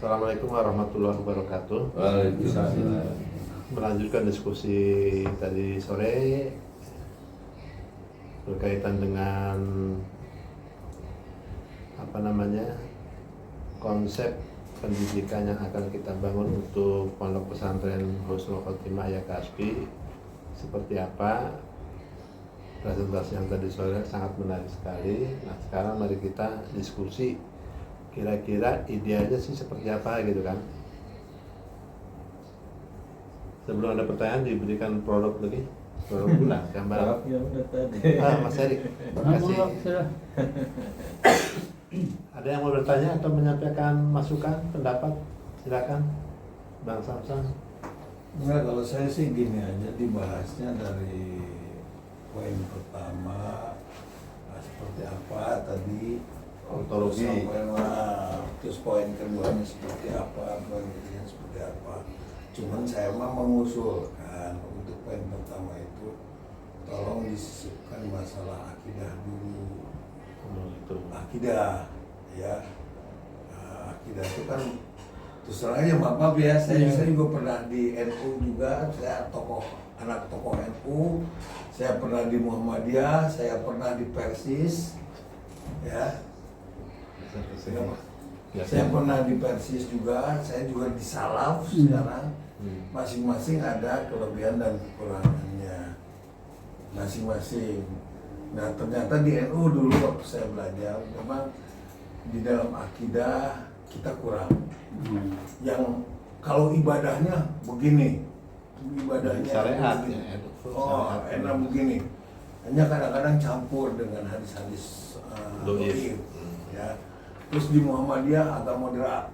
Assalamualaikum warahmatullahi wabarakatuh. Waalaikumsalam. Melanjutkan diskusi tadi sore berkaitan dengan konsep pendidikan yang akan kita bangun untuk Pondok Pesantren Husnul Khotimah Ayakaspi. Seperti apa presentasi yang tadi sore sangat menarik sekali. Nah, sekarang mari kita diskusi kira-kira idealnya sih seperti apa gitu kan. Sebelum ada pertanyaan diberikan produk lagi, produk gula gambar. Ya udah tadi. Mas Erik, kasih. Ada yang mau bertanya atau menyampaikan masukan, pendapat? Silakan, Bang Samsan. Enggak, kalau saya sih gini aja, dibahasnya dari poin pertama seperti apa tadi, Ontologi. terus poin keduanya seperti apa, poin ketiganya seperti apa. Cuman saya mah mengusulkan untuk poin pertama itu tolong disisipkan masalah akidah dulu. Akidah, ya. Akidah itu kan terus terang aja maaf ya, saya juga pernah di NU juga, saya anak tokoh NU, saya pernah di Muhammadiyah, saya pernah di Persis, ya. Saya pernah di Persis juga, saya juga di Salaf sekarang. Masing-masing ada kelebihan dan kekurangannya, masing-masing. Nah ternyata di NU dulu waktu saya belajar, memang di dalam akidah kita kurang. Yang kalau ibadahnya begini, ibadahnya syariat begini. ya, Enak begini. Hanya kadang-kadang campur dengan hadis-hadis doif, ya. Terus di Muhammadiyah agak moderat,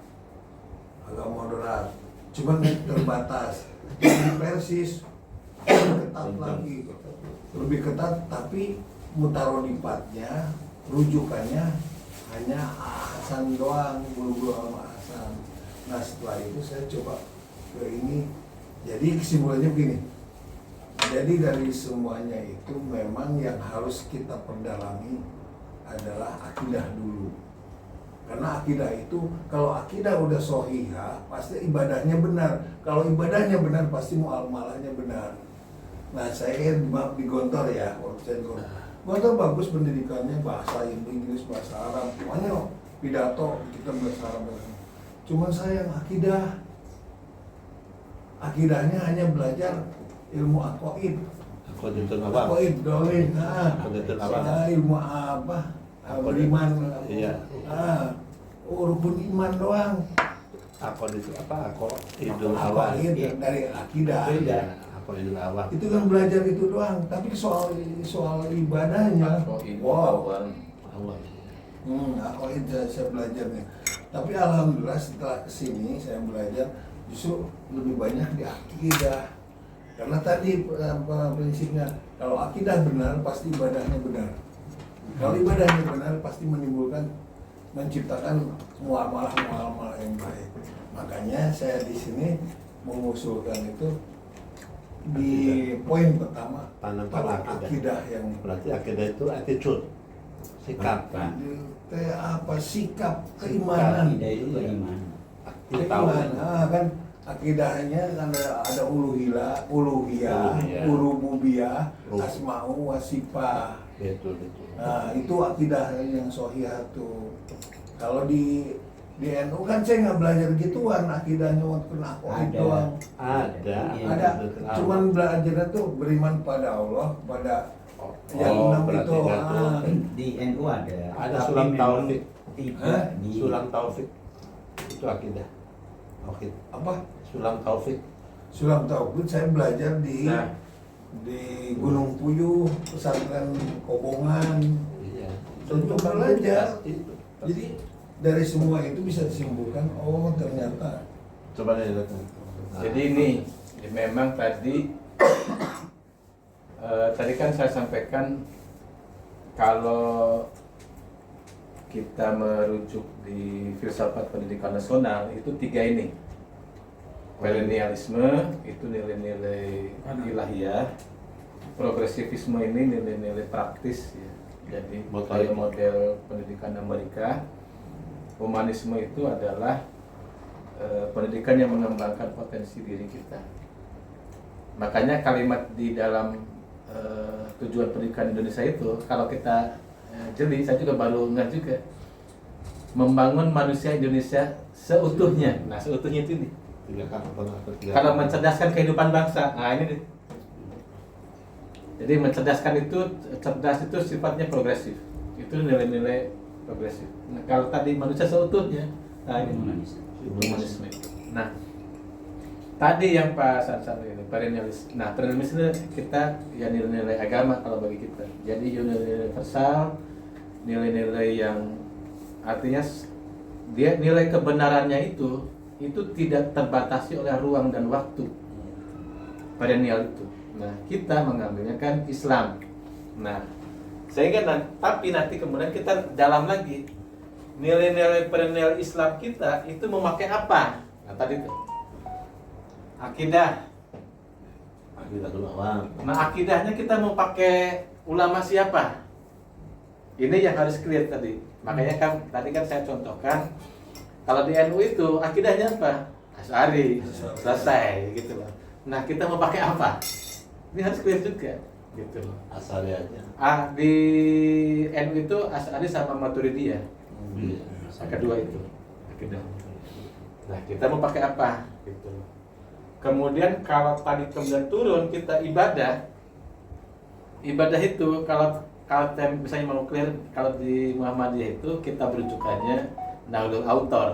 cuman terbatas. Di Persis ketat lagi, lebih ketat, tapi mutarodipatnya, rujukannya hanya Hasan doang, bulu-bulu sama Hasan. Nah setelah itu saya coba ke ini, jadi kesimpulannya begini. Jadi dari semuanya itu memang yang harus kita perdalami adalah akidah dulu. Karena akidah itu, kalau akidah udah sohiha, pasti ibadahnya benar. Kalau ibadahnya benar, pasti muamalahnya benar. Nah saya di Gontor ya, waktu saya di Gontor bagus pendidikannya, bahasa Inggris, bahasa Arab, semuanya pidato, kita bahasa Arab. Cuman saya yang akidahnya hanya belajar ilmu aqaid. Aqaid doang. Ilmu apa? Beriman. Iya. Rukun iman doang. Aqaid itu apa? Aqaidul awal. Dari akidah. Aqaidul awal. Itu kan belajar itu doang. Tapi soal ibadahnya, wow. Aqaid saya belajarnya. Tapi alhamdulillah setelah kesini saya belajar justru lebih banyak di akidah. Karena tadi prinsipnya, kalau akidah benar pasti ibadahnya benar. Kalau ibadahnya benar pasti menciptakan muamalah yang baik. Makanya saya di sini mengusulkan itu di poin pertama, pada akidah yang berarti akidah itu attitude, sikap. Sikap keimanan. Akidah itu beriman. Kan akidahnya kan ada uluhiyah, rububiyah, asma'u wasifah. Betul. Nah, itu akidah yang sohiyah tuh. Kalau di NU kan saya nggak belajar gituan, akidahnya waktu aqaid doang. Ada. Cuman belajarnya tuh beriman pada Allah, pada yang enam itu. Di NU ada. Ada sulam taufik. Sulam taufik. Itu akidah. Tauhid. Apa? Sulam taufik. Sulam taufik saya belajar di Gunung Puyuh, pesantren Kobongan. Iya. Untuk belajar. Jadi dari semua itu bisa disimpulkan, oh ternyata. Coba deh. Jadi ini memang tadi kan saya sampaikan kalau kita merujuk di filsafat pendidikan nasional itu tiga ini. Milenialisme itu nilai-nilai ilahiyah, progresivisme ini nilai-nilai praktis ya. Jadi model pendidikan Amerika, humanisme itu adalah pendidikan yang mengembangkan potensi diri kita. Makanya kalimat di dalam tujuan pendidikan Indonesia itu, kalau kita jeli, saya juga baru ngeh juga, membangun manusia Indonesia seutuhnya. Nah, seutuhnya itu nih. Kalau mencerdaskan kehidupan bangsa, nah ini nih. Jadi mencerdaskan itu, cerdas itu sifatnya progresif. Itu nilai-nilai progresif. Nah, kalau tadi manusia seutuhnya, nah ini humanisme. Nah, tadi yang Pak Sansan ini, perennialis. Nah, perennialis ini kita ya nilai-nilai agama kalau bagi kita. Jadi nilai-nilai universal, nilai-nilai yang artinya dia nilai kebenarannya itu tidak terbatasi oleh ruang dan waktu. Perennial itu. Nah, kita mengambilnya kan Islam. Nah, sehingga tapi nanti kemudian kita dalam lagi nilai-nilai perennial Islam kita itu memakai apa? Nah, tadi itu akidah. Akidah ulama. Nah, akidahnya kita mau pakai ulama siapa? Ini yang harus clear tadi. Makanya kan tadi kan saya contohkan kalau di NU itu akidahnya apa? Asy'ari. Selesai gitu loh. Nah, kita mau pakai apa? Ini harus clear juga gitu loh. Asy'ari aja. Di NU itu Asy'ari sama Maturidiyah. Kedua itu akidah. Nah, kita mau pakai apa gitu loh. Kemudian kalau tadi kemudian turun kita ibadah itu kalau misalnya mau clear, kalau di Muhammadiyah itu kita berujukannya Nahdlatul Autor.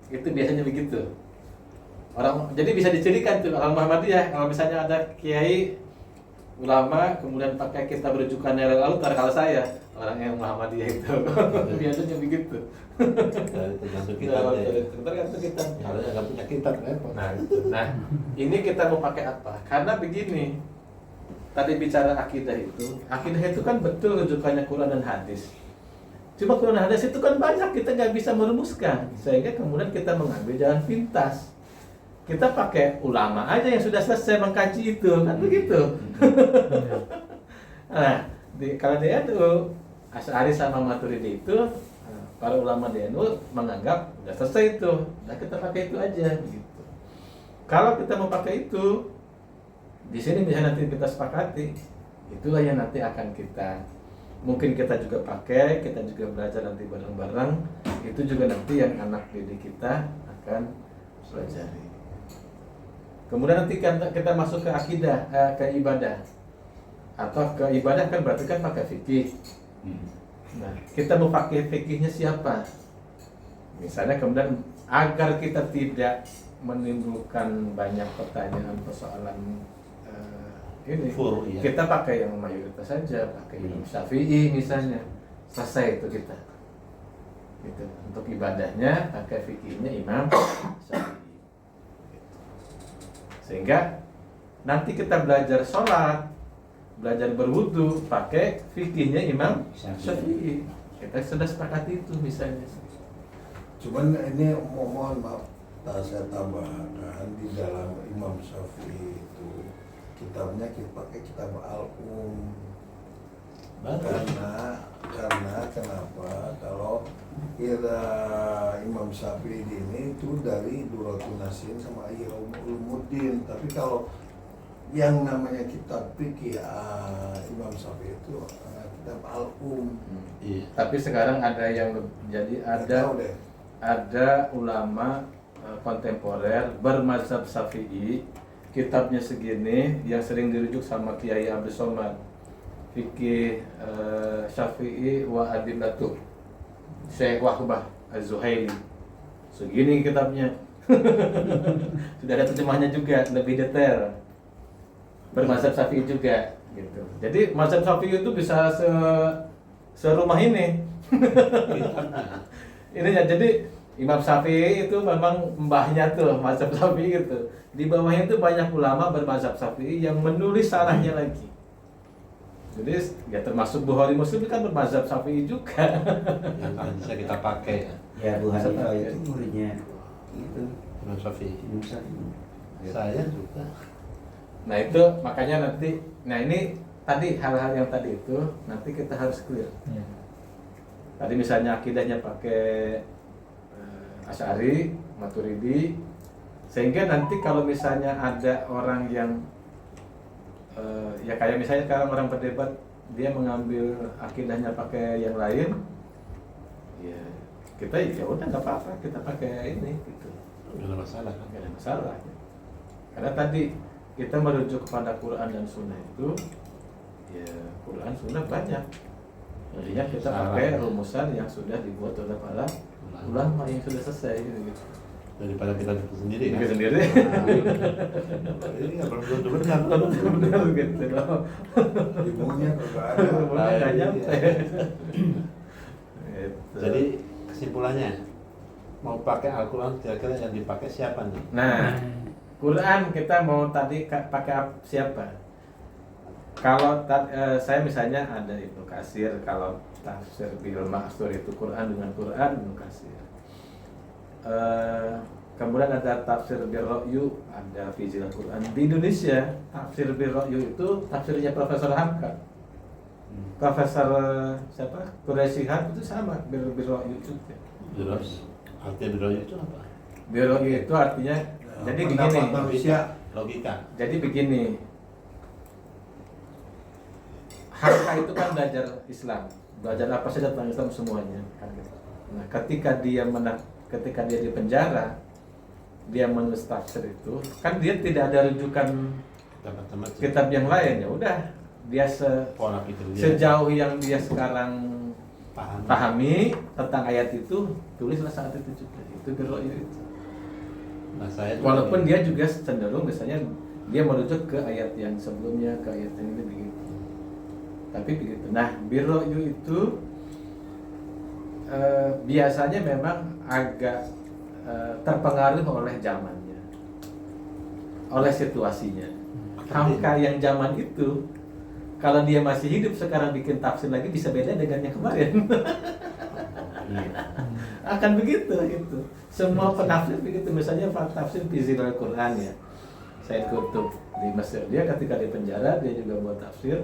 Itu biasanya begitu. Jadi bisa dicirikan tuh orang Muhammadiyah kalau misalnya ada kiai ulama kemudian pakai kita berujukan Nahdlatul Autor, kalau saya orang yang Muhammadiyah itu biasanya begitu. Tergantung kita. Tergantung kita. Kalau nggak punya kitab repot. Nah, ini kita mau pakai apa? Karena begini, tadi bicara akidah itu kan betul rujukannya Quran dan hadis. Cuma Quran dan hadis itu kan banyak, kita nggak bisa merumuskan, sehingga kemudian kita mengambil jalan pintas. Kita pakai ulama aja yang sudah selesai mengkaji itu, kan begitu. Nah, kalau di NU Asy'ari sama Maturidi itu, para ulama di NU menganggap udah selesai itu, udah kita pakai itu aja gitu. Kalau kita mau pakai itu, di sini bisa nanti kita sepakati, itulah yang nanti akan mungkin kita juga pakai, kita juga belajar nanti bareng-bareng. Itu juga nanti yang anak didik kita akan pelajari. Kemudian nanti kita masuk ke akidah, ke ibadah. Atau ke ibadah kan berarti kan pakai fikih. Nah, kita mau pakai fikihnya siapa? Misalnya kemudian agar kita tidak menimbulkan banyak pertanyaan, persoalan ini, Iya. kita pakai yang mayoritas saja, pakai Imam Syafi'i misalnya, selesai itu kita. Gitu. Untuk ibadahnya pakai fikihnya Imam Syafi'i. Sehingga nanti kita belajar sholat, belajar berwudu pakai fikihnya Imam Syafi'i. Kita sudah sepakati itu misalnya. Cuman ini mohon maaf, saya tambahkan di dalam Imam Syafi'i itu kitabnya kita pakai kitab Al-Um. Karena kenapa? Kalau kira Imam Syafi'i ini itu dari Duratul Nasin sama Ihya Ulumuddin. Tapi kalau yang namanya kitab fikih Imam Syafi'i itu kitab Al-Um. Iya. Tapi sekarang ada yang jadi ada ulama kontemporer bermazhab Syafi'i, kitabnya segini yang sering dirujuk sama Kiai Abdul Somad, fikih Syafi'i wa adillatuh, Syekh Wahbah Az-Zuhaili, segini kitabnya. Sudah ada terjemahnya juga, lebih detail, bermazhab Syafi'i juga gitu. Jadi mazhab Syafi'i itu bisa serumah ini. Ini ya, jadi Imam Syafi'i itu memang mbahnya tuh mazhab Syafi'i gitu. Di bawahnya itu banyak ulama bermazhab Syafi'i yang menulis salahnya lagi. Jadi ya termasuk Bukhari Muslim kan bermazhab Syafi'i juga. Yang bisa kita pakai. Ya, Bu Hanifah itu muridnya itu Imam Syafi'i. Imam Syafi'i. Saya juga. Nah itu makanya nanti, nah ini tadi hal-hal yang tadi itu nanti kita harus clear. Tadi misalnya akidahnya pakai Asy'ari, Maturidi, sehingga nanti kalau misalnya ada orang yang ya kayak misalnya sekarang orang berdebat dia mengambil akidahnya pakai yang lain, ya kita ya udah nggak apa-apa, kita pakai ini gitu, nggak ada masalah kan. nggak ada masalah. Karena tadi kita merujuk kepada Quran dan Sunnah itu, ya Quran Sunnah banyak. Jadinya kita pakai rumusan yang sudah dibuat oleh para ulama yang sudah selesai gitu. Daripada kita bikin sendiri kan. Bikin sendiri. Ini nggak perlu tentu benar. Benar gitu loh. Ilmunya kagak ada. Mulai nggak nyampe. Gitu. Jadi kesimpulannya mau pakai Al-Quran kira-kira yang dipakai siapa nih? Nah, Quran kita mau tadi pakai siapa? Kalau saya misalnya ada Ibnu Katsir, kalau tafsir Bil Ma'thur itu Quran dengan Quran Ibnu Katsir. Kemudian ada tafsir Bil Ra'yu, ada Fizil Quran. Di Indonesia tafsir Bil Ra'yu itu tafsirnya Profesor Hamka. Profesor siapa? Quraisy Shihab itu sama Bil Ra'yu juga. Terus artinya biroya itu apa? Bil Ra'yu itu artinya jadi begini. Pendapat manusia. Logika. Jadi begini, Hamka itu kan belajar Islam, belajar apa saja tentang Islam semuanya. Nah, ketika dia di penjara, dia menulis tafsir itu, kan dia tidak ada rujukan Teman-teman kitab yang lain. Ya udah, dia pola pikir dia sejauh yang dia sekarang paham. pahami tentang ayat itu, tulislah saat itu juga. Itu Bil-Ra'yu itu. Nah, saya Walaupun dia juga cenderung misalnya dia merujuk ke ayat yang sebelumnya, ke ayat yang ini begitu. Tapi begitu. Nah, Bil-Ra'yu itu biasanya memang agak terpengaruh oleh zamannya, oleh situasinya. Hamka yang zaman itu, kalau dia masih hidup sekarang bikin tafsir lagi bisa beda dengan yang kemarin. Akan begitu gitu. Semua penafsir begitu. Misalnya tafsir Fizil Al-Quran ya, Said Qutb di Mesir, dia ketika di penjara dia juga buat tafsir.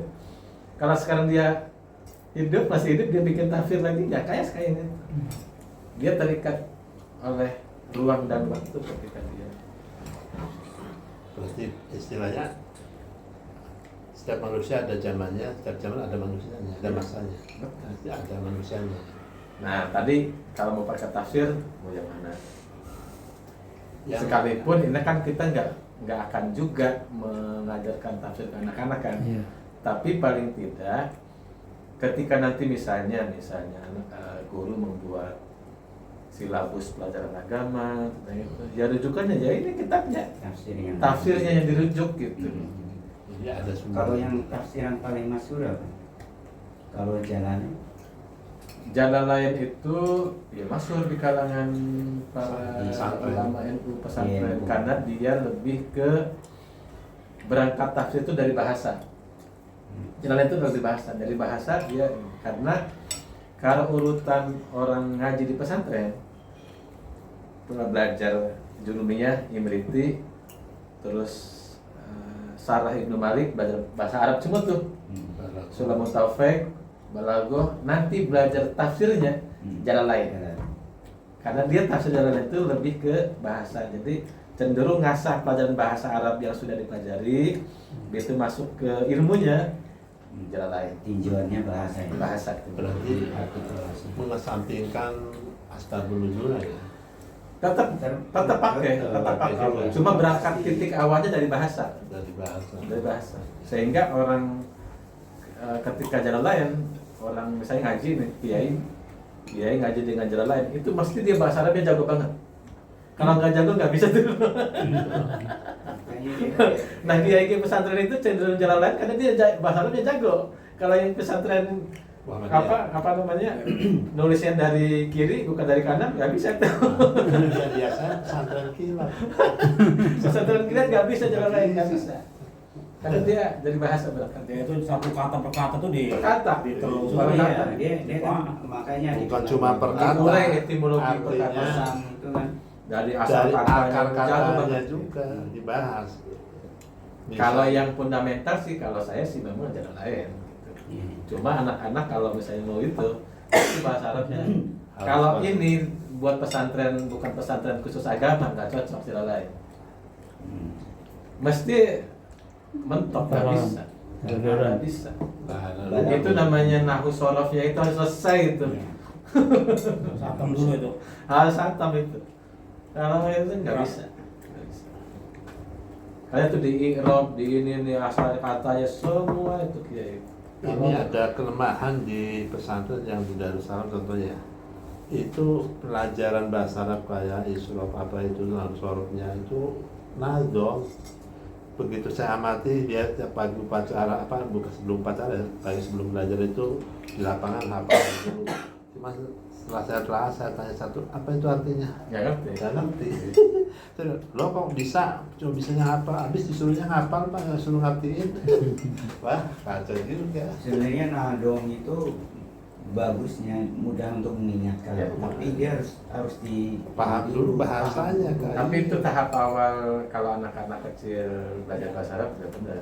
Kalau sekarang dia masih hidup, dia bikin tafsir lagi, ya kayak ini. Dia terikat oleh ruang dan waktu ketika dia. Berarti istilahnya setiap manusia ada zamannya, setiap zaman ada manusianya, ada masanya. Pasti ada manusianya. Nah tadi kalau mau pakai tafsir mau yang mana? Yang- Sekalipun ini kan kita nggak akan juga mengajarkan tafsir ke anak-anak kan. Iya. Tapi paling tidak ketika nanti misalnya guru membuat silabus pelajaran agama, ya rujukannya ya ini kitabnya, tafsirnya yang dirujuk gitu. Jadi ada sumber. Kalau yang tafsiran paling masyhur apa? Kalau Jalan lain itu ya masuk di kalangan para Pesantren. ulama NU pesantren Iya. karena dia lebih ke berangkat tafsir itu dari bahasa. Jalan itu dari bahasa dia karena kalau urutan orang ngaji di pesantren pernah belajar Jurumiyah, Imriti, terus Sarah Ibnu Malik, belajar bahasa Arab semua tuh. Sulamut Taufik, Balaghah, nanti belajar tafsirnya jalan lain. Karena dia tafsir jalan lain itu lebih ke bahasa. Jadi cenderung ngasah pelajaran bahasa Arab yang sudah dipelajari, begitu masuk ke ilmunya jalan lain. tinjauannya bahasa ya. Bahasa. Berarti mengesampingkan asbabun nuzul ya. Tetap pakai. Cuma berangkat titik awalnya dari bahasa. Dari bahasa. Sehingga orang ketika jalan lain, orang misalnya ngaji nih, kiai ngaji dengan jalan lain, itu mesti dia bahasa Arabnya jago banget. Kalau nggak jago nggak bisa tuh. Nah kiai pesantren itu cenderung jalan lain karena dia bahasa Arabnya jago. Kalau yang pesantren apa namanya nulisnya dari kiri bukan dari kanan nggak bisa tuh. Biasa pesantren kilat. Pesantren kilat nggak bisa jalan lain, nggak bisa. Karena dia dari bahasa berangkat. Dia itu satu kata per kata tuh Perkata. Dia kan makanya Bukan cuma perkata, Diurai etimologi artinya perkataan. itu kan Dari asal dari akar jago katanya banget. juga dibahas. Kalau yang fundamental sih kalau saya sih memang jalan lain. Gitu. Iya. Cuma anak-anak kalau misalnya mau itu bahasa Arabnya. Harus Kalau bahasa. ini buat pesantren bukan pesantren khusus agama nggak cocok sila lain. Mesti mentok nggak bisa. Nggak bisa. Itu namanya nahu sorofnya itu harus selesai itu. Satam dulu itu. Harus hatam itu. Kalau itu nggak bisa. Kayak tuh di i'rab, di ini asal katanya semua itu kiai. Ini ada kelemahan di pesantren yang di Darussalam contohnya. Itu pelajaran bahasa Arab kayak isrof apa itu sorofnya itu nadom. Begitu saya amati dia tiap pagi upacara bukan sebelum upacara, pagi sebelum belajar itu di lapangan hafal dulu. Cuma setelah saya tanya satu, apa itu artinya? Nggak ngerti. Nggak ngerti. Terus, lo kok bisa? Cuma bisanya hafal, habis disuruhnya hafal pak, nggak suruh ngertiin. Wah kacau juga. Sebenarnya nadom itu bagusnya mudah untuk mengingatkan, Ya, tapi dia harus di Paham dulu bahasanya kan. Tapi itu tahap awal kalau anak-anak kecil belajar bahasa Arab sudah benar.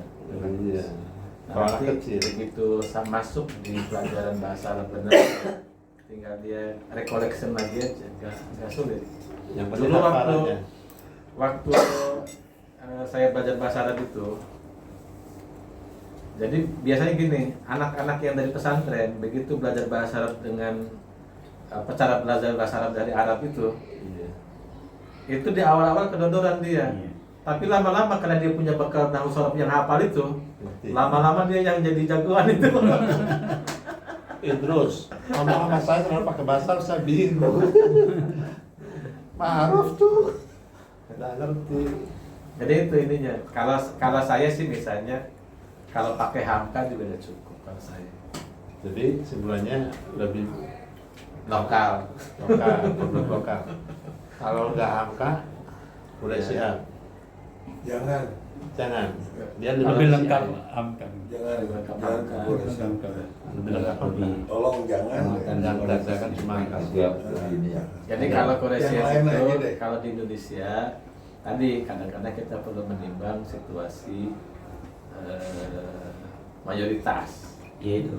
Iya. Nah, Kalau anak nanti kecil. begitu masuk di pelajaran bahasa Arab benar, tinggal dia recollection lagi aja, nggak sulit. Yang penting Dulu hafalannya. waktu saya belajar bahasa Arab itu, jadi biasanya gini, anak-anak yang dari pesantren begitu belajar bahasa Arab dengan cara belajar bahasa Arab dari Arab itu Iya. di awal-awal kedodoran dia. Iya. Tapi lama-lama karena dia punya bekal nahu sorof yang hafal itu, Ngerti. lama-lama dia yang jadi jagoan itu. Idrus, ngomong sama saya terlalu pakai bahasa Arab, saya bingung. Ma'ruf tuh. Nggak ngerti. Jadi itu ininya. Kalau saya sih misalnya kalau pakai hamka juga udah cukup kalau saya. Jadi sebenarnya lebih Lokal. produk lokal. Kalau nggak hamka, udah Ya. siap. Jangan, Jangan. Dia lebih Lebih siap. lengkap amkan. jangan, Lengkap. jangan boleh. Lebih lengkap. Tolong jangan. Jangan, saya kan cuma kasih. Jadi Ya. kalau Korea Yang lain aja itu deh. kalau di Indonesia tadi kadang-kadang kita perlu menimbang situasi mayoritas. Iya itu.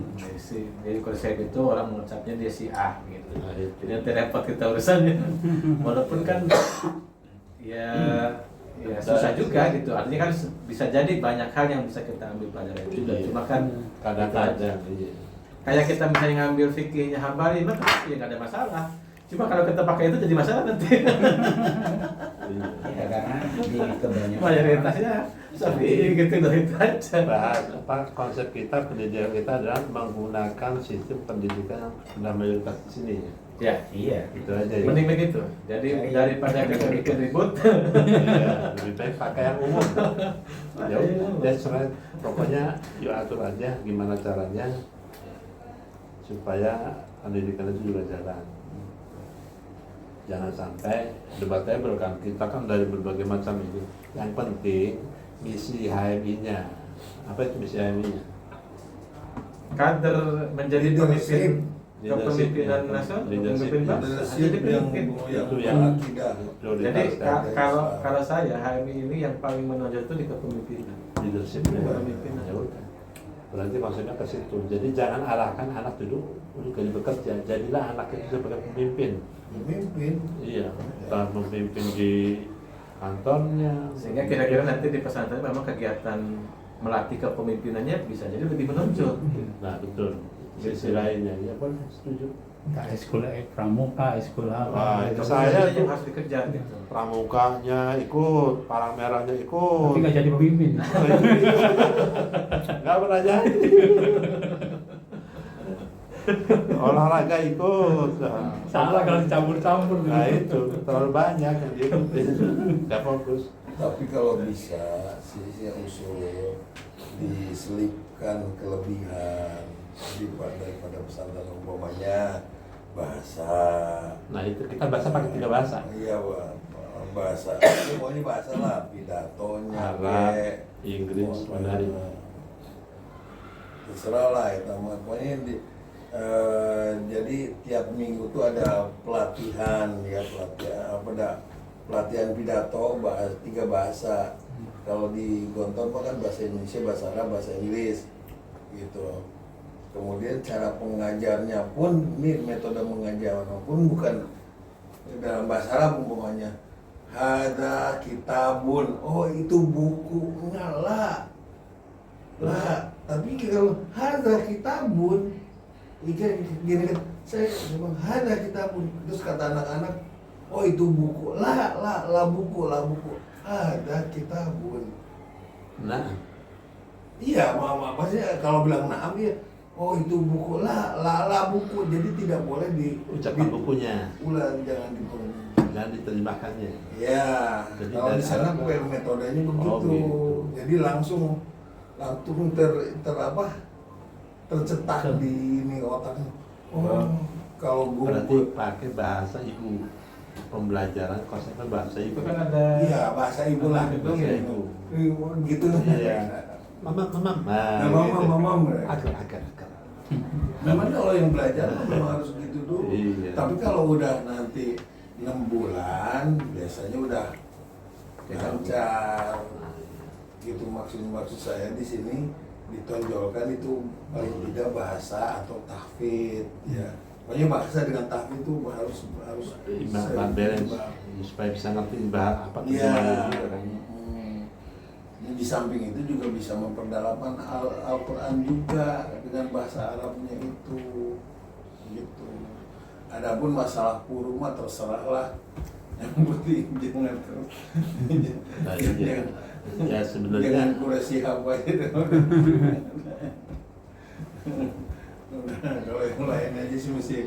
Jadi Korea itu orang mengucapnya dia Syiah gitu. Nah, itu. Jadi nanti repot kita urusannya. Walaupun kan ya susah juga gitu. Artinya kan bisa jadi banyak hal yang bisa kita ambil pelajaran juga. Iya. Cuma kan Kadang-kadang. Iya. kayak kita misalnya ngambil fikihnya Hambali, maka ya nggak ada masalah. Cuma kalau kita pakai itu jadi masalah nanti. Iya. Ya karena di kebanyakan Mayoritasnya Syafi'i gitu loh, itu aja. Bahas konsep kita pendidikan kita adalah menggunakan sistem pendidikan yang sudah mayoritas di sini. Ya, iya. Itu aja. Ya. mending begitu. Jadi daripada kita bikin ribut, Iya, lebih baik pakai yang umum. Ya udah, ya serah. Pokoknya yuk atur aja gimana caranya supaya pendidikan itu juga jalan. Jangan sampai debatable kan, kita kan dari berbagai macam itu. Yang penting misi HMI-nya. Apa itu misi HMI-nya? kader menjadi Leadership. pemimpin kepemimpinan nasional, pemimpin bangsa, Leadership jadi yang pemimpin. Itu yang akidah. Jadi prioritas kalau saya HMI ini yang paling menonjol itu di kepemimpinan. leadership-nya. Kepemimpinan. Ya udah. Berarti maksudnya ke situ. Jadi jangan arahkan anak duduk untuk jadi bekerja. Jadilah anak itu sebagai pemimpin. Memimpin. Iya, entah memimpin di kantornya. Sehingga kira-kira nanti di pesantren memang kegiatan melatih kepemimpinannya bisa jadi lebih menonjol. Nah betul. Sisi lainnya, ya boleh setuju. Eskul pramuka, eskul Wah, apa. itu Itu saya yang tuh. harus dikejar gitu. Pramukanya ikut, parang merahnya ikut. Tapi nggak jadi pemimpin. Nggak pernah jadi. Olahraga ikut. Salah kalau dicampur-campur. Nah itu terlalu banyak yang diikutin. Nggak fokus. Tapi kalau bisa sisi usul diselipkan kelebihan daripada pesantren umpamanya bahasa. Nah itu kita bahasa pakai 3 bahasa. Iya, bahasa. Pokoknya bahasa lah, pidatonya, Arab, kayak Inggris, Mandarin. Terserah lah itu. Pokoknya jadi tiap minggu tuh ada pelatihan ya, pelatihan pidato 3 bahasa. Kalau di Gontor kan bahasa Indonesia, bahasa Arab, bahasa Inggris gitu. Kemudian cara pengajarnya pun, ini metode mengajarnya pun bukan dalam bahasa Arab umpamanya hada kitabun, oh itu buku, enggak lah, tapi kalau hada kitabun, ikan gini kan, saya bilang hada kitabun, terus kata anak-anak, oh itu buku, lah buku, hada kitabun. Nah, Iya, mama maksudnya kalau bilang naam ya, oh itu buku, lah buku, jadi tidak boleh ucapan bukunya ulang, jangan diulang. dan diterjemahkannya. Ya, Jadi kalau dari di sana Arab, metodenya begitu. gitu. Jadi langsung tercetak di ini otaknya. Oh, kalau Berarti guru, pakai bahasa ibu, pembelajaran konsepnya bahasa Itu ibu. kan ada iya bahasa ibu lah. Bahasa ibu. Gitu. Iya. Mama. Nah, mama. Agar. Memang kalau yang belajar memang harus gitu dulu. Iya. Tapi kalau udah nanti 6 bulan, biasanya udah lancar. Gitu maksud saya di sini ditonjolkan itu paling tidak bahasa atau tahfidz ya. Pokoknya bahasa dengan tahfidz itu harus Imbang balance supaya bisa ngerti apa Iya. tujuannya juga kan. Di samping itu juga bisa memperdalam Al-Quran juga dengan bahasa Arabnya itu, gitu. Adapun masalah huruf mah terserahlah, yang penting jangan Nah, iya. Ya jangan sebenarnya kurasi apa itu. Kalau yang lain aja sih masih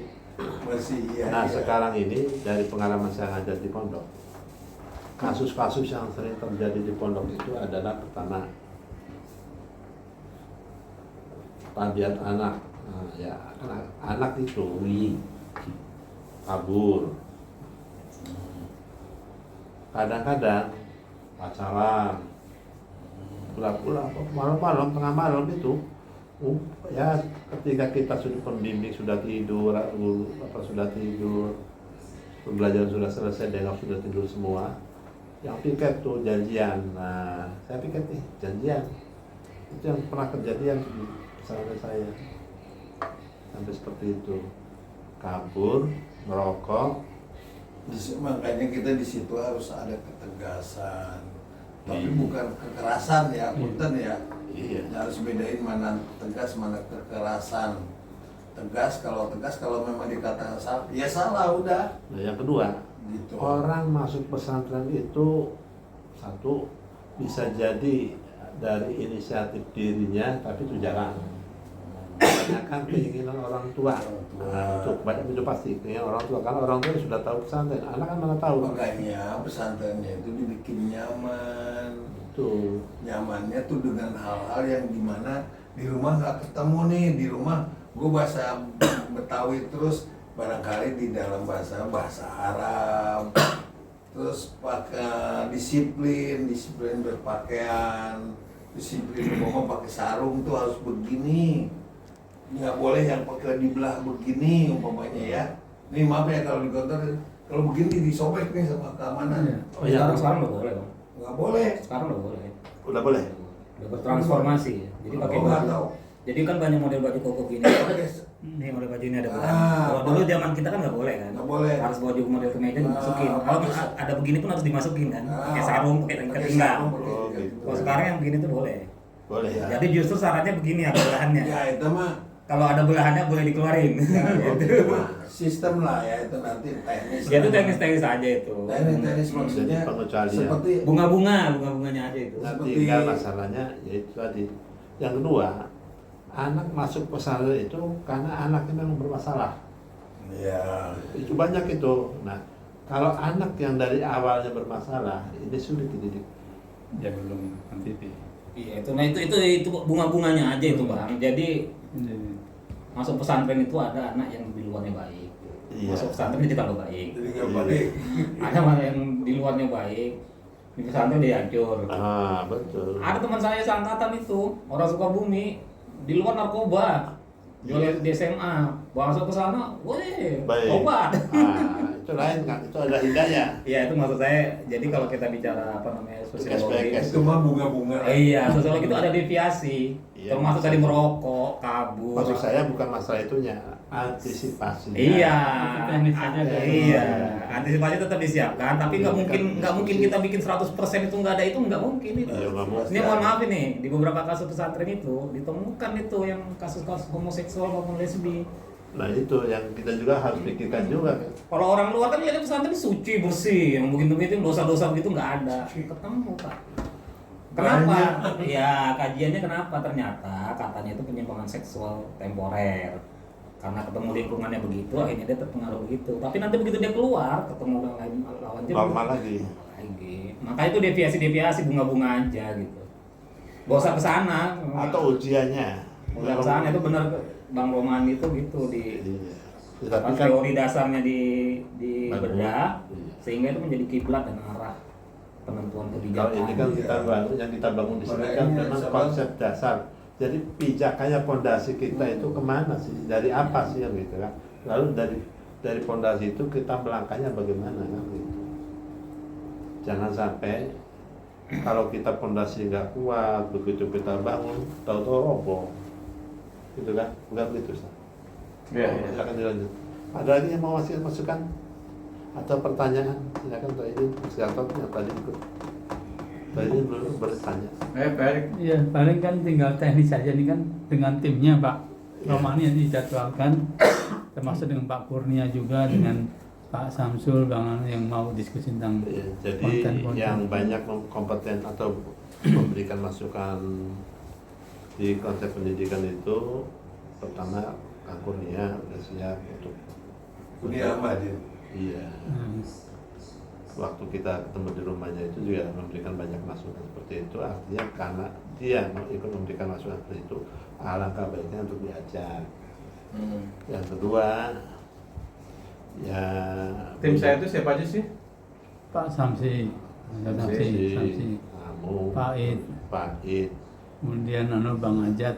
iya. nah iya. sekarang ini dari pengalaman saya ngajar di pondok, kasus-kasus yang sering terjadi di pondok itu adalah pertama tabiat anak. Nah, ya anak itu kabur, kadang-kadang pacaran, pulang-pulang malam-malam tengah malam itu, ya ketika kita sudah pembimbing sudah tidur, sudah tidur, pembelajaran sudah selesai, dengar sudah tidur semua, yang piket tuh janjian. Nah saya piket nih janjian, itu yang pernah kejadian di pesantren saya sampai seperti itu, kabur, merokok. Makanya kita di situ harus ada ketegasan, tapi Iya. bukan kekerasan ya, punten ya. Iya. Harus bedain mana tegas, mana kekerasan. Tegas kalau memang dikatakan salah, ya salah udah. Nah yang kedua, Gitu. orang masuk pesantren itu satu bisa jadi dari inisiatif dirinya, tapi itu jarang. Kebanyakan keinginan orang tua. Nah, itu pasti keinginan orang tua. Karena orang tua sudah tahu pesantren, anak kan mana tahu. Makanya pesantrennya itu dibikin nyaman. Itu. Nyamannya tuh dengan hal-hal yang dimana di rumah nggak ketemu nih, di rumah gue bahasa Betawi terus barangkali di dalam bahasa Arab, terus pakai disiplin berpakaian, disiplin ngomong pakai sarung tuh harus begini, nggak boleh yang pakai dibelah begini umpamanya ya. Nih maaf ya kalau di kantor kalau begini disobek nih sama keamanan, Oh ya, Sekarang udah boleh dong. nggak boleh. Sekarang udah boleh. udah boleh. Udah bertransformasi. Jadi pakai Oh, nggak baju. tahu. Jadi kan banyak model baju koko gini. Nih model baju ini ada bulan. Ah, Kalau dulu zaman kita kan nggak boleh kan. Nggak boleh. Harus baju model kemeja Ah, dimasukin. Kalau ada begini pun harus dimasukin kan. Pakai sarung, pakai ikat pinggang. Oh, gitu. Kalau sekarang yang begini tuh boleh. Boleh ya. Jadi justru syaratnya begini ada belahannya. Ya itu mah Kalau ada belahannya boleh dikeluarin. itu mah sistem lah ya, itu nanti teknis. Ya itu teknis-teknis aja itu. Teknis maksudnya Jadi pengecualian. seperti Bunganya aja itu. Nah, Seperti- tinggal masalahnya yaitu tadi. Yang kedua, anak masuk pesantren itu karena anaknya memang bermasalah. ya Itu banyak itu. Nah, kalau anak yang dari awalnya bermasalah, ini sulit dididik. Ya belum nanti di. Iya itu, nah itu bunga-bunganya aja itu bang. Jadi masuk pesantren itu ada anak yang di luarnya baik. Iya. Masuk pesantren dia tambah baik. jadi nggak balik. Ada mana yang di luarnya baik, di pesantren dia hancur. Ah, betul. Ada teman saya seangkatan itu orang Sukabumi di luar narkoba, jual di SMA, masuk ke sana, woi, Baik. obat. Ah, itu itu lain kan, itu ada hidayah. Iya, itu maksud saya. Jadi kalau kita bicara apa namanya sosiologi, SPK. Itu mah bunga-bunga. iya, sosiologi itu ada deviasi. Iya, Termasuk tadi maksud- merokok, kabur. Maksud saya bukan masalah itunya, antisipasinya. Iya, Teknis aja kan. iya. Antisipasi tetap disiapkan, tapi nggak Iya, mungkin kan nggak mungkin diskusi. kita bikin 100% itu nggak ada, itu nggak mungkin itu. Iya, nggak mungkin. Ini mohon maaf ini di beberapa kasus pesantren itu ditemukan itu yang kasus-kasus homoseksual maupun lesbi. Nah itu yang kita juga harus pikirkan juga kan. Kalau orang luar kan lihat pesantren suci bersih, yang begitu-begitu dosa-dosa begitu nggak ada. Ketemu Pak. Kenapa? Ya kajiannya kenapa? Ternyata katanya itu penyimpangan seksual temporer. Karena ketemu lingkungannya begitu, akhirnya dia terpengaruh begitu. Tapi nanti begitu dia keluar, ketemu lawan jenis Normal lagi. Maka itu deviasi bunga-bunga aja gitu. Gak usah kesana. Atau ujiannya. Gak usah kesana, itu benar Bang Roman itu gitu di Iya. pas Tapi kan teori dasarnya di Bagus. bedah, Iya. sehingga itu menjadi kiblat dan arah penentuan kalau kebijakan. ini kan kita bangun, yang kita bangun di sini kan Makanya memang sama- konsep dasar. Jadi pijakannya pondasi kita itu kemana sih? Dari apa sih yang gitu kan? Lalu dari pondasi itu kita melangkahnya bagaimana kan gitu. Jangan sampai kalau kita pondasi nggak kuat, begitu kita bangun, tahu-tahu roboh, gitu kan? Bukan begitu, Ustaz? Iya, iya. Silakan dilanjut. Ada lagi yang mau masih masukan atau pertanyaan? Silakan Pak Idin, Mas Gatot yang tadi ikut. Pak Idin belum bertanya. Baik. Iya, paling kan tinggal teknis saja nih kan dengan timnya Pak Iya. Romani yang dijadwalkan, termasuk dengan Pak Kurnia juga, dengan Pak Samsul, Bang Anu yang mau diskusi tentang Ya, jadi konten-konten. yang banyak kompeten atau memberikan masukan di konsep pendidikan itu pertama Kang Kurnia udah siap untuk Dunia Ahmad ya. iya. Hmm. Waktu kita ketemu di rumahnya itu juga memberikan banyak masukan seperti itu, artinya karena dia mau ikut memberikan masukan seperti itu, alangkah baiknya untuk diajak. Yang kedua, ya Tim saya itu siapa aja sih? Pak Samsi, Samsi, kamu, Pak Id. Pak Id, kemudian Bang Ajat,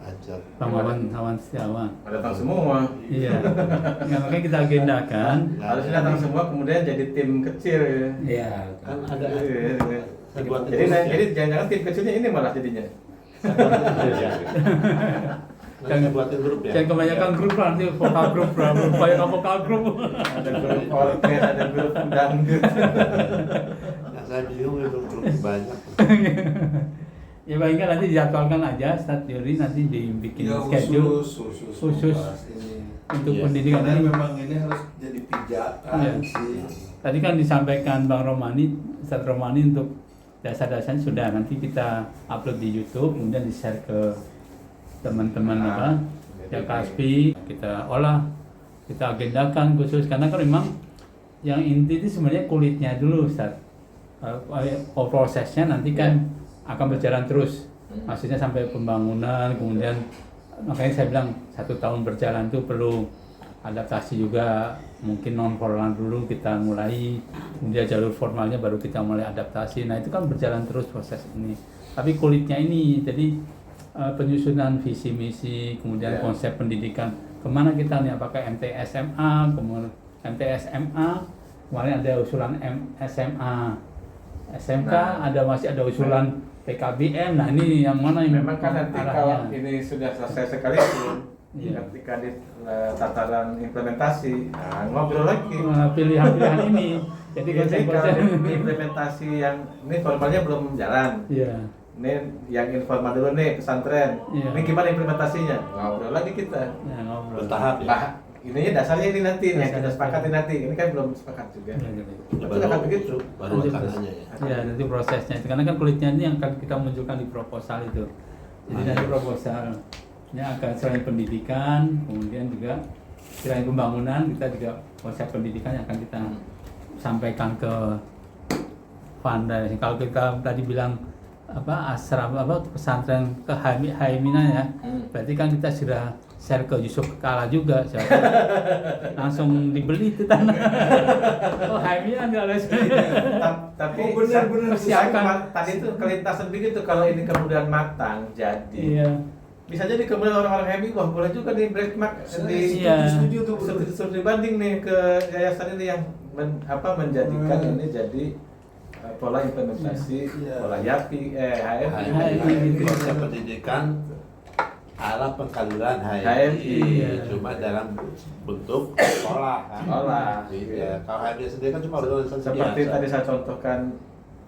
ajak Bang Wawan Setiawan. Datang semua. Iya, ya, makanya kita agendakan. Harusnya datang semua kemudian jadi tim kecil. Iya. kan ada Iya, iya. saya buat Jadi, terus ya. jadi jangan-jangan tim kecilnya ini malah jadinya. Nanti saya buatin grup ya. Saya kebanyakan grup lah, nanti vokal grup lah, banyak vokal grup. Ada grup orkes, ada grup dangdut. Nah, saya bingung itu grup banyak. Ya baik kan nanti dijadwalkan aja, start teori nanti dibikin Ya schedule khusus membahas ini. untuk Iya. pendidikan Karena ini. memang ini harus jadi pijakan Iya. sih. Tadi kan disampaikan Bang Romani, Ustaz Romani untuk dasar-dasarnya sudah, nanti kita upload di YouTube, kemudian di-share ke teman-teman apa, ya KASPI, kita olah, kita agendakan khusus, karena kan memang yang inti itu sebenarnya kulitnya dulu Ustaz. Prosesnya nanti kan akan berjalan terus, maksudnya sampai pembangunan, kemudian makanya saya bilang 1 tahun berjalan itu perlu adaptasi juga, mungkin non formal dulu kita mulai, kemudian jalur formalnya baru kita mulai adaptasi. Nah itu kan berjalan terus proses ini. Tapi kulitnya ini, jadi penyusunan visi misi, kemudian konsep pendidikan kemana kita nih, apakah MTSMA, kemudian MTSMA, kemarin ada usulan SMA, SMK, masih ada usulan PKBM. Nah ini yang mana yang Memang kan nanti kalau ini sudah selesai sekalipun, Iya. ketika di tataran implementasi, nah, ngobrol lagi. pilihan-pilihan ini. Jadi Jadi kalau konsep-konsep implementasi yang ini formalnya belum jalan. Iya. Ini yang informal dulu nih pesantren. Iya. Ini gimana implementasinya? Ngobrol lagi kita. Ya, ngobrol. Bertahap ya. Nah, ininya dasarnya ini nanti yang kita Dasarnya. sepakati nanti. Ini kan belum sepakat juga. Ya, gitu. Ya, Betul kan begitu? baru wacananya ya. Ya, nanti prosesnya itu karena kan kulitnya ini yang akan kita munculkan di proposal itu. Jadi nanti proposalnya akan selain pendidikan, kemudian juga selain pembangunan, kita juga konsep pendidikan yang akan kita sampaikan ke Panda. Kalau kita tadi bilang asrama pesantren ke Haimina ya, berarti kan kita sudah share ke Yusuf Kala juga, langsung dibeli itu tanah. Oh Haimina ada Tapi Oh, benar-benar saya persiapan. tadi itu kelintasan begitu kalau ini kemudian matang jadi. Iya. bisa jadi kemudian orang-orang happy, wah boleh juga nih benchmark di Iya. Setuju tuh. studi banding nih ke yayasan ini yang menjadikan ini jadi pola implementasi Iya. pola YAPI, HMI. HMI. Konsep pendidikan arah pengkaderan HMI, HMI, iya. cuma dalam bentuk sekolah kan. Sekolah. Iya. Kalau HMI sendiri kan cuma organisasi Seperti biasa. tadi saya contohkan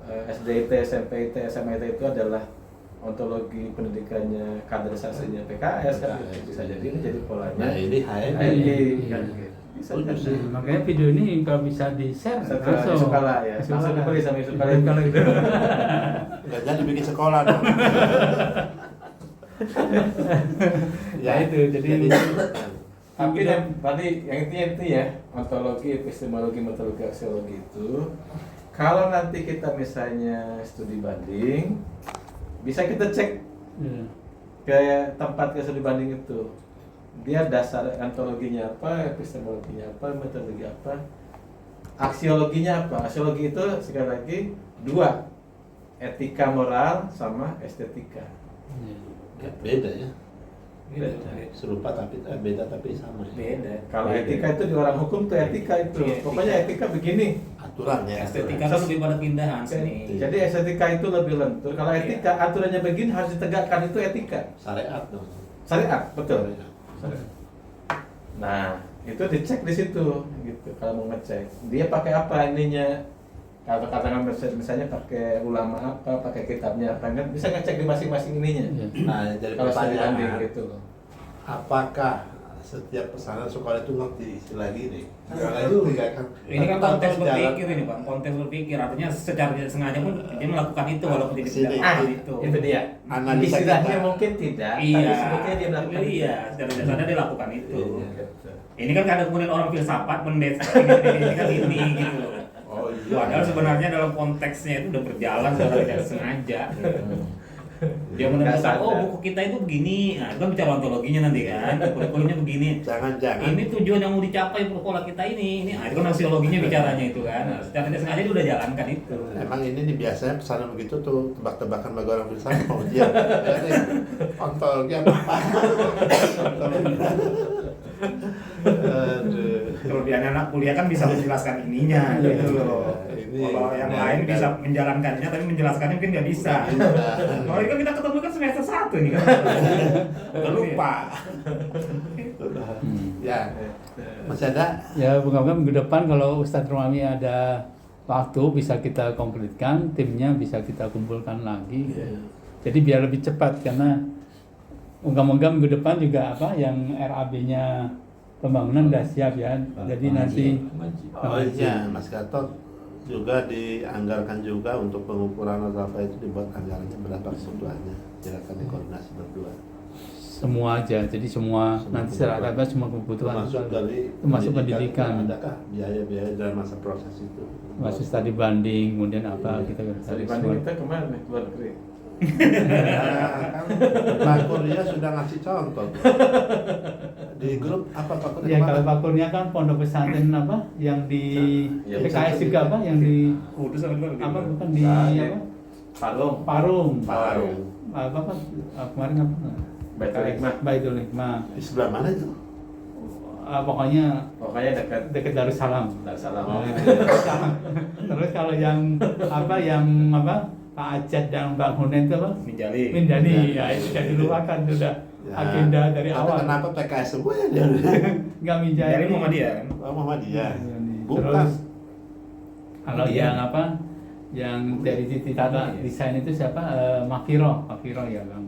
SDIT, SMPIT, SMIT itu adalah ontologi pendidikannya kaderisasinya PKS kan, PKS. bisa jadi ini jadi polanya. Nah ini HMI. HMI kan Iya. gitu. Bisa Setuju kan. sih. Makanya video ini kalau bisa di-share Setelah Sukala ya, langsung dibeli sama Sukala gitu. Nggak jadi bikin sekolah dong. Ya itu, jadi Tapi yang tadi yang intinya itu ya, ontologi, epistemologi, metodologi, aksiologi itu kalau nanti kita misalnya studi banding, bisa kita cek Iya. ke tempat ke studi banding itu. Dia dasar ontologinya apa, epistemologinya apa, metodologi apa, aksiologinya apa. Aksiologi itu sekali lagi dua, etika moral sama estetika. Ya, beda ya. Beda. Serupa tapi beda tapi sama. Ya. Beda. Kalau Beda. etika itu di orang hukum tuh etika itu. Iya, Pokoknya etika begini. Aturan ya. Estetika kan lebih pada pindahan seni. Jadi estetika itu lebih lentur. Kalau etika aturannya begini harus ditegakkan, itu etika. Syariat dong. Syariat, betul. Syariat. Nah, itu dicek di situ gitu kalau mau ngecek. Dia pakai apa ininya? Kalau katakan misalnya pakai ulama apa, pakai kitabnya apa, kan bisa ngecek di masing-masing ininya. Iya. Nah, jadi Kalau studi banding pertanyaan, gitu loh. apakah setiap pesanan sekolah itu ngerti istilah gini? Nggak Nah, itu ngerti. ya kan. Ini kan Tapi konteks sejarah- berpikir ini Pak, konteks berpikir artinya secara tidak sengaja pun dia melakukan itu walaupun tidak Sini. tidak Ah, tahu itu. itu dia. Analisa Istilahnya kita. mungkin tidak, Iya. tapi sebetulnya dia melakukan itu. Iya, secara tidak sadar dia lakukan itu. Iya. Gitu. Ini kan kadang kemudian orang filsafat mendesa ini kan ini gitu loh. Oh iya. Padahal sebenarnya dalam konteksnya itu udah berjalan secara tidak sengaja. Dia menemukan, Nggak oh sadar. buku kita itu begini, nah itu kan bicara ontologinya nanti kan, kurikulumnya begini. Jangan-jangan Ini tujuan yang mau dicapai pola kita ini nah, itu kan aksiologinya bicaranya itu kan. Nah, secara tidak sengaja dia udah jalankan itu. emang ini nih biasanya pesanan begitu tuh tebak-tebakan bagi orang filsafat mau dia. Ontologi apa? Ontologi. Aduh. Kalau di anak kuliah kan bisa menjelaskan ininya gitu loh. Ini- Kalau yang nah, lain ini bisa kan- menjalankannya tapi menjelaskannya mungkin nggak bisa. Kalau ini kan kita ketemu kan semester 1 nih kan. Udah lupa. Ya, masih ada? Ya, moga-moga minggu depan kalau Ustadz Rumami ada waktu bisa kita konkretkan, timnya bisa kita kumpulkan lagi. Iya. Jadi biar lebih cepat karena moga-moga minggu depan juga apa yang RAB-nya pembangunan udah siap ya. Jadi nanti Oh iya, Mas Gatot juga dianggarkan juga untuk pengukuran atau apa itu dibuat anggarannya berapa kebutuhannya. Silakan dikoordinasi berdua. semua aja. Jadi semua nanti secara apa semua kebutuhan Termasuk dari termasuk pendidikan. Adakah biaya-biaya dalam masa proses itu? Masuk studi banding, kemudian apa Iya. kita Studi banding kita kemana nih, luar negeri? Nah, kan Pak Kurnia sudah ngasih contoh di grup apa Pak Kurnia? Ya kalau Pakurnya kan pondok pesantren apa yang di Ya, PKS pesantren. juga apa yang di Kudus sama luar apa bukan di Nah, apa Parung, Parung Parung. apa kemarin apa Baitul Hikmah. Baitul Hikmah. Di sebelah mana itu? Pokoknya Pokoknya dekat dekat Darussalam. Darussalam. Oh, Terus kalau yang apa Pak Ajat dan Bang Hunen itu apa Minjali. Mindani ya itu jadi dilupakan sudah Ya. agenda dari Tapi awal kenapa PKS semua ya dia? nggak Mindani. Minjali Muhammadiyah kan. Oh, Muhammadiyah. Bukan. Terus kalau Iya. yang apa yang dari titik tata Iya. desain itu siapa Makiro ya Bang.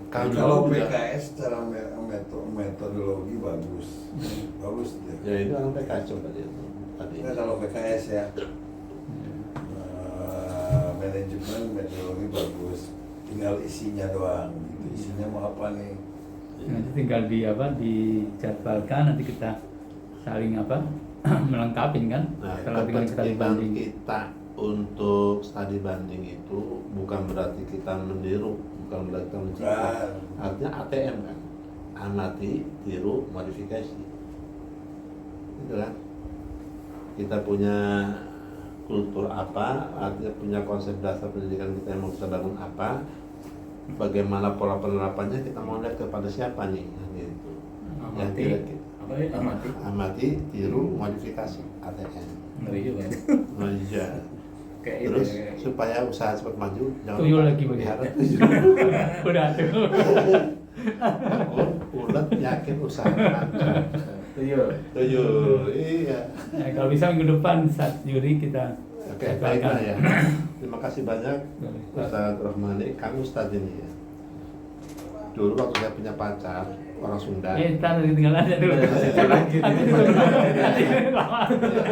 Kalau dulu juga- PKS secara metodologi bagus, bagus deh. Ya itu orang PKS coba dia tuh. Tadi. Nah, kalau PKS ya manajemen metodologi bagus, tinggal isinya doang. Gitu. Isinya mau apa nih? Nanti tinggal dijadwalkan nanti kita saling apa melengkapi kan. Nah, Setelah tinggal kita ketertiban dibanding. kita untuk studi banding itu bukan berarti kita meniru, bukan berarti kita mencipta. Bukan. Artinya ATM kan, amati, tiru, modifikasi. Gitu kan? Kita punya kultur apa, artinya punya konsep dasar pendidikan kita yang mau kita bangun apa, bagaimana pola penerapannya kita mau lihat kepada siapa nih, gitu. Yang Amati. kira-kira Apa ya? Amati. amati, tiru, modifikasi ATM. Ngeri juga. Nah, iya. Kayak Terus itu. Kayak. supaya usaha cepat maju, Tuyul lagi pelihara begitu. tuyul. Udah tuh. Ulet yakin usaha lancar. Tuyul, iya. Nah, kalau bisa minggu depan saat juri kita Oke, baiklah ya. Terima kasih banyak Ustaz Rohmani. Kami Ustaz ini ya. Dulu waktu saya punya pacar orang Sunda. ntar tinggal aja dulu.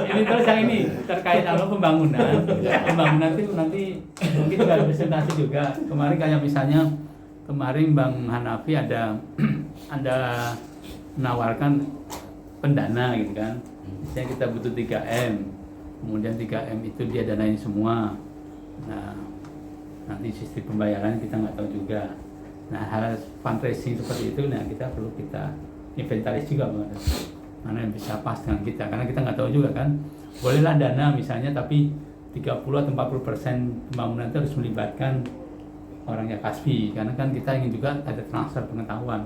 Ini terus yang ini terkait apa pembangunan. Pembangunan itu nanti mungkin juga ada presentasi juga. Kemarin kayak misalnya kemarin Bang Hanafi ada menawarkan pendana gitu kan. Misalnya kita butuh 3M. Kemudian 3M itu dia danain semua. Nah, nanti sistem pembayaran kita nggak tahu juga. Nah, hal fundraising seperti itu, nah kita perlu kita inventaris juga mana yang bisa pas dengan kita, karena kita nggak tahu juga kan. Bolehlah dana misalnya, tapi 30 atau 40% pembangunan itu harus melibatkan orangnya Kaspi, karena kan kita ingin juga ada transfer pengetahuan.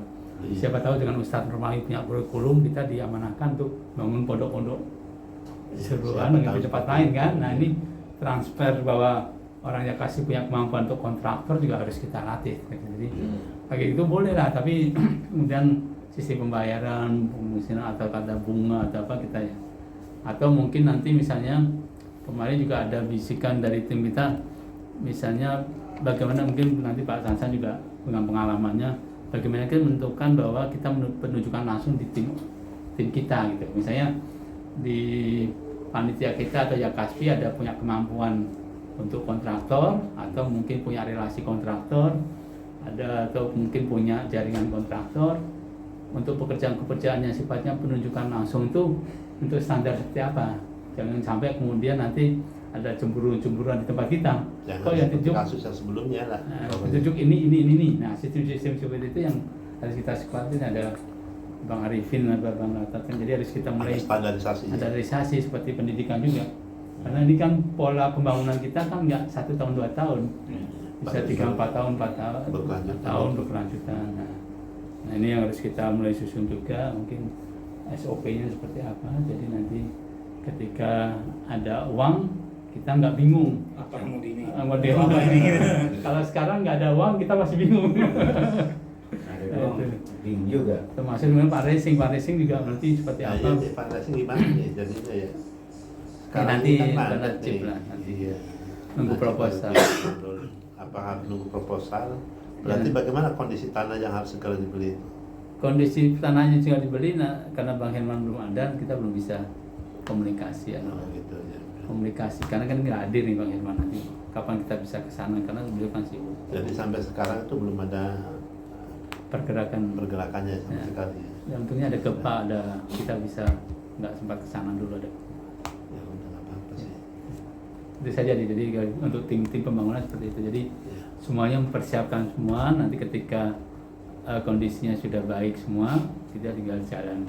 Siapa tahu dengan Ustadz Rohmani punya kurikulum, kita diamanahkan untuk bangun pondok-pondok seruan dengan tempat lain kan. Nah ini transfer bahwa orangnya kasih punya kemampuan untuk kontraktor juga harus kita latih. Jadi kayak gitu boleh lah, tapi kemudian sistem pembayaran, misalnya atau ada bunga atau apa kita ya. Atau mungkin nanti misalnya kemarin juga ada bisikan dari tim kita, misalnya bagaimana mungkin nanti Pak Sansan juga dengan pengalamannya, bagaimana kita menentukan bahwa kita penunjukan langsung di tim kita gitu. Misalnya di panitia kita atau Yakaspi ada punya kemampuan untuk kontraktor, atau mungkin punya relasi kontraktor, ada atau mungkin punya jaringan kontraktor. Untuk pekerjaan-pekerjaan yang sifatnya penunjukan langsung itu untuk standar seperti apa? Jangan sampai kemudian nanti ada cemburu-cemburuan di tempat kita. Jangan Kok yang seperti tunjuk kasus yang sebelumnya lah. tunjuk ini. Nah, sistem-sistem seperti itu yang harus kita sekuatin. Ada Bang Arifin, ada Bang Latatan. Jadi harus kita mulai Ada standarisasi. standarisasi seperti pendidikan juga. Karena ini kan pola pembangunan kita kan nggak 1 tahun 2 tahun, bisa 3-4 tahun, 4 tahun berkelanjutan. Nah ini yang harus kita mulai susun juga, mungkin SOP-nya seperti apa. Jadi nanti ketika ada uang kita nggak bingung. Apa yang mau di ini? Model apa ini? Kalau sekarang nggak ada uang kita masih bingung. Ada dong, bingung juga. Termasuk dengan Pak Racing juga nanti seperti Nah, apa. ya, fundraising gimana nih jadinya ya? nanti ini kan mandat chip nih. lah, nanti. Iya. Nunggu proposal. Apakah nunggu proposal? Berarti Ya. bagaimana kondisi tanah yang harus segera dibeli? Kondisi tanahnya juga dibeli, nah, karena Bang Herman belum ada, kita belum bisa komunikasi. Oh, gitu ya. Komunikasi, karena kan nggak hadir nih Bang Herman nanti. Kapan kita bisa ke sana, karena beliau kan sibuk. Jadi sampai sekarang itu belum ada pergerakannya sama Ya. sekali. Ya, untungnya ada gempa, ada kita bisa nggak sempat ke sana dulu ada. Ya udah nggak apa-apa sih. Itu saja jadi untuk tim pembangunan seperti itu. Jadi Ya. semuanya mempersiapkan semua, nanti ketika kondisinya sudah baik semua, kita tinggal jalan.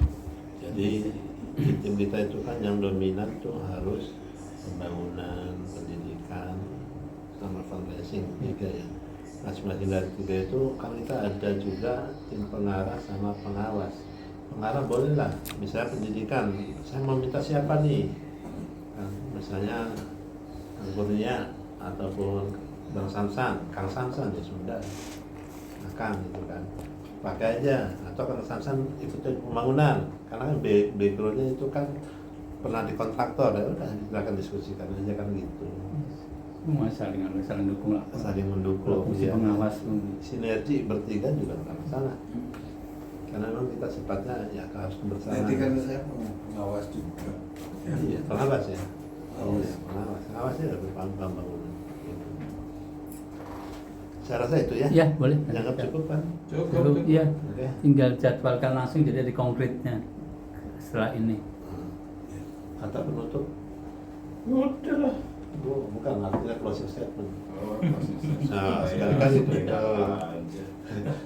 Jadi di tim kita itu kan yang dominan tuh harus pembangunan, pendidikan, sama fundraising tiga ya. Masing-masing dari tiga itu kan kita ada juga tim pengarah sama pengawas. Pengarah boleh lah, misalnya pendidikan, saya mau minta siapa nih? Kan, misalnya Kang Kurnia ataupun Bang Samsan, Kang Samsan ya sudah, nah, Kang gitu kan, pakai aja. Atau Kang Samsan ikutin pembangunan, karena kan backgroundnya itu kan pernah di kontraktor, ya udah silakan diskusikan aja kan gitu. Semua saling dukung lah. Saling mendukung, Fungsi ya. pengawas. Sinergi bertiga juga nggak masalah. Karena memang kita sifatnya ya harus bersama. Nanti kan saya pengawas juga. Iya, pengawas ya. Pengawas. Iya, pengawas. Pengawasnya lebih paham bangunan. Gitu. Saya rasa itu ya. Ya boleh. Dianggap cukup kan? Cukup, iya. Oke. Tinggal jadwalkan langsung, jadi ada konkretnya setelah ini. Kata penutup. Udah lah. Bukan artinya closing statement. Nah, sekali-kali itu.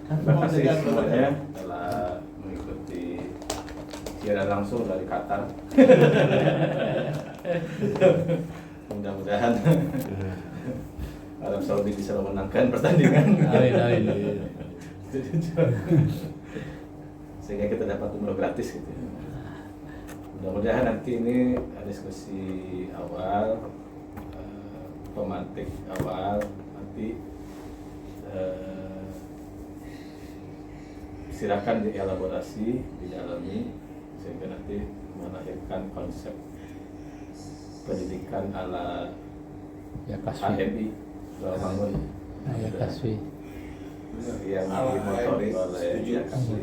Terima kasih semuanya telah mengikuti siaran langsung dari Qatar. Mudah-mudahan Arab Saudi bisa memenangkan pertandingan. Amin. Sehingga kita dapat umroh gratis gitu. Mudah-mudahan nanti ini diskusi awal, pemantik awal, nanti silakan dielaborasi, didalami, sehingga nanti melahirkan konsep pendidikan ala Ya Kasbi. HMI Rawamangun Ya Kasbi. yang Ala dimotori HMI, oleh setuju. Ya Kasbi.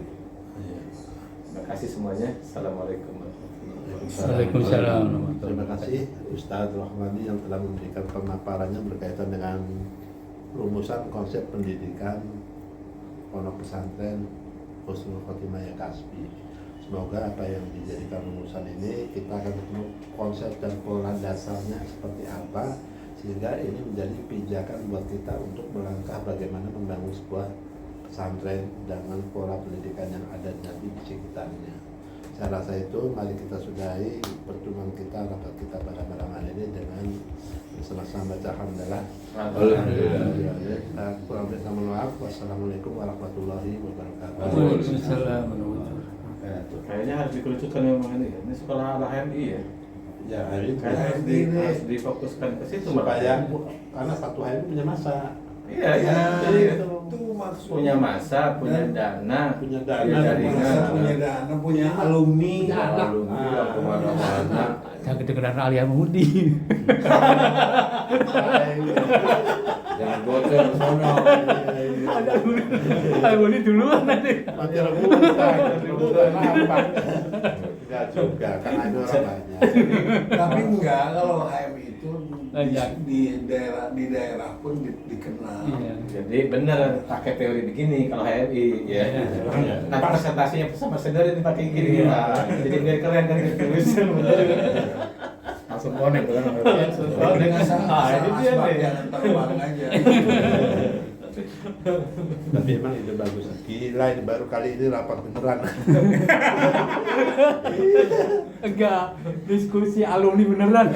Terima kasih semuanya. Assalamualaikum warahmatullahi wabarakatuh. Waalaikumsalam. Terima kasih Ustadz Rahmani yang telah memberikan pemaparannya berkaitan dengan rumusan konsep pendidikan pondok pesantren Husnul Khotimah Ya Kasbi. Semoga apa yang dijadikan rumusan ini kita akan ketemu konsep dan pola dasarnya seperti apa, sehingga ini menjadi pijakan buat kita untuk melangkah bagaimana membangun sebuah pesantren dengan pola pendidikan yang ada nanti di sekitarnya. Saya rasa itu mari kita sudahi pertemuan kita, rapat kita pada malam hari ini dengan sama-sama baca hamdalah. Alhamdulillah. Kurang lebih mohon maaf. Wassalamualaikum warahmatullahi wabarakatuh. Waalaikumsalam. Kayaknya harus dikerucutkan memang ini. Ini sekolah ala HMI ya. Ya, hari ini Kayaknya harus difokuskan ke situ supaya makanya. karena satu hari ini punya masa. Iya, Ya, jadi itu maksudnya. punya masa, punya dana, Punya dana, punya jaringan, Masa punya dana, punya alumni. Punya anak. alumni, kemana-mana. Jangan kedengeran Alia Mudi. Jangan bocor sono. Alia Mudi duluan nanti. Mati rebutan apa? Enggak juga, karena itu orang banyak. Tapi enggak, kalau HMI itu Banyak. di daerah pun dikenal. Iya. Jadi benar pakai teori begini kalau HMI ya. Iya. Nanti presentasinya sama senior ini pakai gini ya. Jadi biar keren kan gitu. Langsung connect kan. Dengan Ah, ini dia asbak nih. jangan terbang aja. Tapi emang ide bagus. Gila, ini baru kali ini rapat beneran. Enggak, diskusi alumni beneran.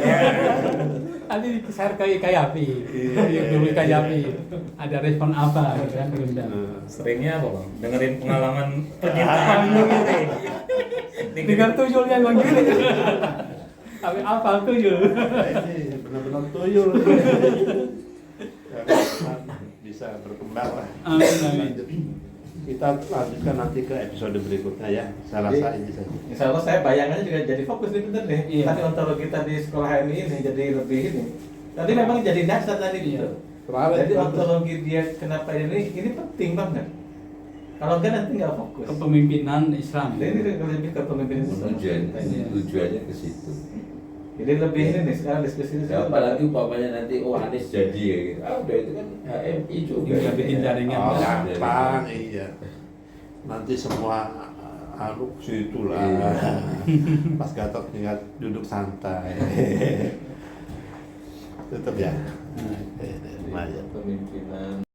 Nanti share ke IKYAPI. Yang dulu IKYAPI. Ada respon apa gitu kan diundang. Seringnya apa bang? Dengerin pengalaman penyintaan Dengan tuyulnya Bang Giri. Tapi apa tuyul? Ini benar-benar tuyul. Bisa berkembang lah. Amin. Kita lanjutkan nanti ke episode berikutnya ya. Saya rasa ini saja. Insya Allah saya bayangannya juga jadi fokus nih bener nih. Iya. Tadi ontologi kita di sekolah HMI ini jadi lebih ini. Tadi memang jadi dasar tadi Iya. gitu. Jadi ontologi dia kenapa ini penting banget. Kalau enggak nanti nggak fokus. Kepemimpinan Islam. Ini lebih ke pemimpinan Islam. Tujuannya ke situ. Jadi lebih ini nih sekarang diskusi ini. Ya, apalagi umpamanya nanti Anies jadi ya gitu. Udah itu kan HMI juga. Tinggal bikin jaringan. Oh, Jaringan. gampang, iya. Nanti semua anu situ lah. Iya. Mas Gatot tinggal duduk santai. Tetap ya. Lumayan. Pemimpinan